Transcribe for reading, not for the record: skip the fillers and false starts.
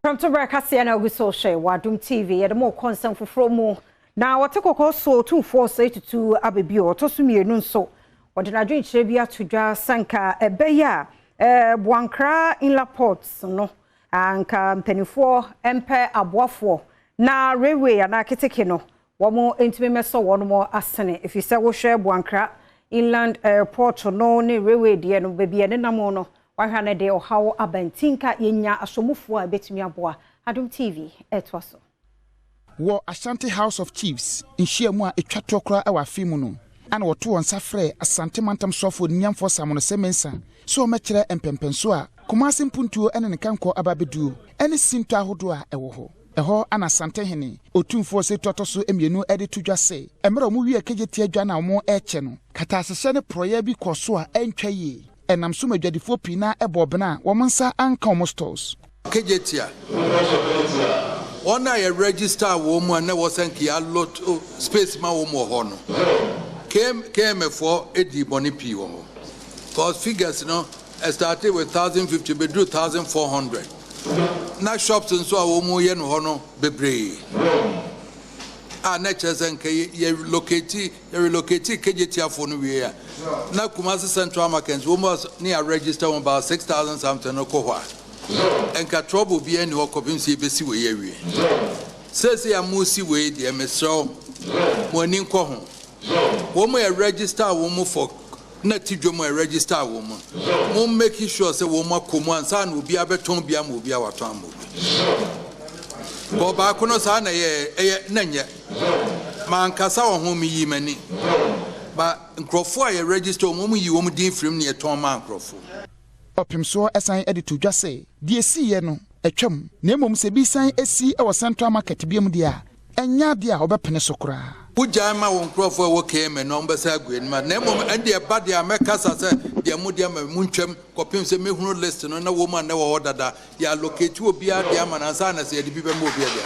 Premtobre Kasee na oguso share Adom TV the more concern for mo na watekoko so 2482 abebi otosumienu nso wode na dwen kire bia tudwa sanka ebeya Boankra Inland Port no anka mpanifo empe aboafo na railway na keteke no womo entime meso wono mo asene efise wo hwe Boankra Inland Port no ne railway de no bebia ne namo no wahane de ohawo abantinka yenya asomufo a betumi aboa Adom TV etwaso wo Asante House of Chiefs nhyiamu a etwato kra awa afimu no ana woto wonsa frɛ Asante mantam sofo nyamfo samono semensa so mekire empempenso a Kumasi mpuntuo ene ne kanko ababedu ene sinto ahodo a ewo ho eho ana Asantehene otumfo se totoso emienu ede tudwase emra mu wie kegeti adwa na mo eche no kata asese ne proye bi koso a entwa yi enam so madwadifo pina ebobena wo monsa anka omo stores kejetia ona ye register wo mu na wo sanki a lot space ma wo mu ho no came for edi boni pi wo cause figures no started with 1050 be do 1400 na shops nso a wo mu ye no ho no bebre na chesen ke ye relocate kejetia for no we ya na Kumasi Central Market wo mu near register on about 6000 something no ko hwa enka trouble bi ani ho kopimsi besi we yawie sese amusi we de mesro mo ani nko ho wo mo register wo mo for na tidwo mo register wo mo make sure say wo mo akomu ansa na obi abeton bia ma obi awato am obi bo ba ko no sa na ye nanye man kasa wo ho mi yi mani ba nkrofo a ye register wo mo yi wo mo din frame ne ton man nkrofo opimso esan editu dwase die siye no etwam na emom se bi san esi e wo Central Market biam dia enya dia obepene sokora puja ma won krofo wo keme no mbesa aguen ma na emom ende ba dia mekasa se dia mu dia ma muntwam kopim se mehunu list no na wo ma na wo dada ya locate obi a dia ma na sa na se de bi be ma obi a dia